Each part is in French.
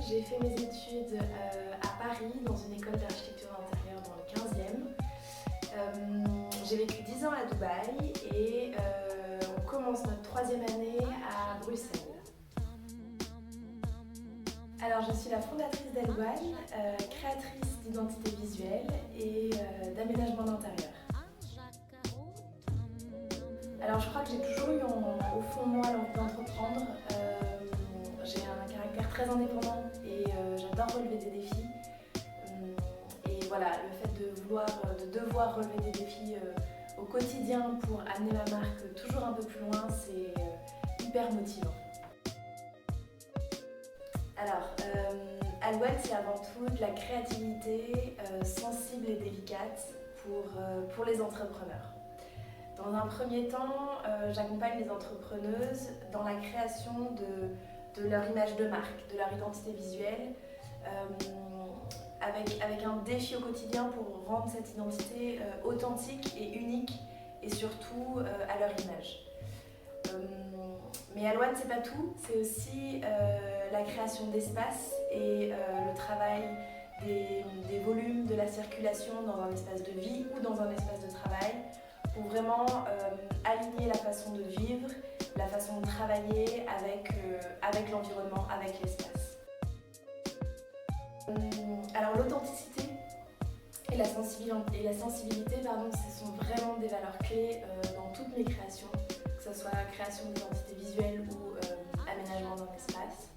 j'ai fait mes études à Paris dans une école d'architecture d'intérieur dans le 15e. J'ai vécu 10 ans à Dubaï et on commence notre 3e année à Bruxelles. Alors je suis la fondatrice d'Elwan, créatrice d'identité visuelle et d'aménagement d'intérieur. Alors je crois que j'ai toujours eu au fond de moi l'envie d'entreprendre. J'ai un caractère très indépendant et j'adore relever des défis. Et voilà, le fait de devoir relever des défis au quotidien pour amener ma marque toujours un peu plus loin, c'est hyper motivant. Alors, Elwan, c'est avant tout de la créativité sensible et délicate pour les entrepreneurs. Dans un premier temps, j'accompagne les entrepreneuses dans la création de leur image de marque, de leur identité visuelle, avec un défi au quotidien pour rendre cette identité authentique et unique et surtout à leur image. Mais Elwan, c'est pas tout, c'est aussi la création d'espace et le travail des volumes, de la circulation dans un espace de vie ou dans un espace de travail pour vraiment aligner la façon de vivre, la façon de travailler avec l'environnement, avec l'espace. Alors l'authenticité et la sensibilité, ce sont vraiment des valeurs clés dans toutes mes créations, que ce soit création d'identité visuelle ou aménagement d'un espace.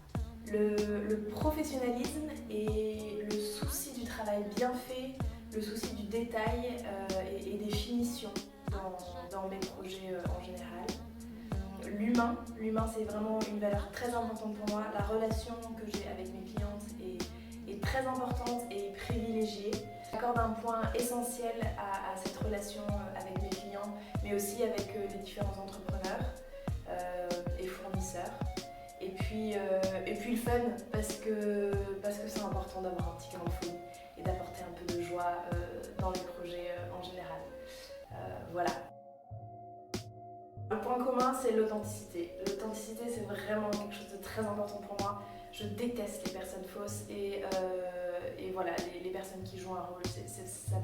Le professionnalisme et le souci du travail bien fait, le souci du détail et des finitions dans mes projets en général. L'humain c'est vraiment une valeur très importante pour moi. La relation que j'ai avec mes clientes est très importante et privilégiée. J'accorde un point essentiel à cette relation avec mes clients, mais aussi avec les différents entrepreneurs et fournisseurs. Et puis le fun, parce que c'est important d'avoir un petit grain de folie et d'apporter un peu de joie dans les projets en général. Voilà. Le point commun, c'est l'authenticité. L'authenticité, c'est vraiment quelque chose de très important pour moi. Je déteste les personnes fausses et voilà, les personnes qui jouent un rôle, ça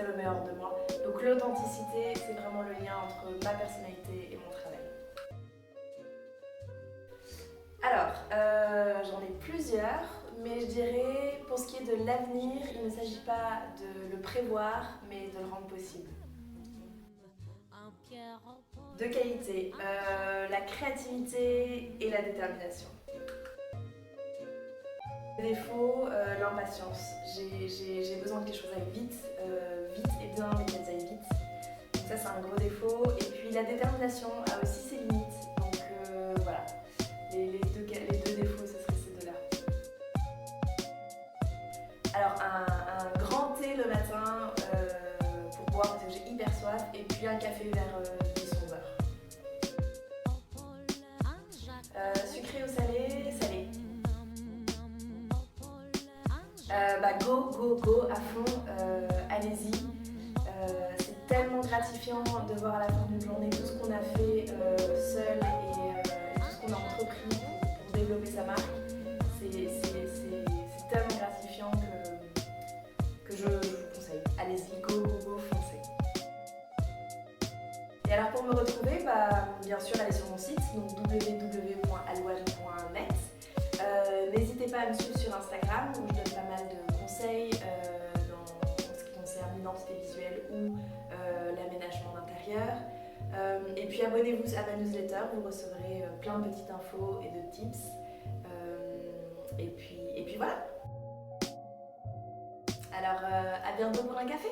me met hors de moi. Donc l'authenticité, c'est vraiment le lien entre ma personnalité et mon travail. Alors, j'en ai plusieurs, mais je dirais, pour ce qui est de l'avenir, il ne s'agit pas de le prévoir, mais de le rendre possible. De qualité, la créativité et la détermination. Défaut, l'impatience. J'ai besoin que les choses aillent vite et bien, mais qu'elles aillent vite. Donc ça, c'est un gros défaut. Et puis la détermination a aussi ses limites. Donc voilà, les deux défauts, ce seraient ces deux-là. Alors un grand thé le matin pour boire parce que j'ai hyper soif, et puis un café vers 10-11 heures. Sucré ou salé? Salé. Go à fond, allez-y. C'est tellement gratifiant de voir à la fin d'une journée tout ce qu'on a fait seul et tout ce qu'on a entrepris pour développer sa marque. C'est tellement gratifiant que je vous conseille. Allez-y, go, foncez. Et alors pour me retrouver, bien sûr, allez sur mon site, donc www.elwan.net. N'hésitez pas à me suivre sur Instagram où je donne pas mal de conseils en ce qui concerne l'identité visuelle ou l'aménagement d'intérieur. Et puis abonnez-vous à ma newsletter, vous recevrez plein de petites infos et de tips. Et puis voilà. Alors à bientôt pour un café.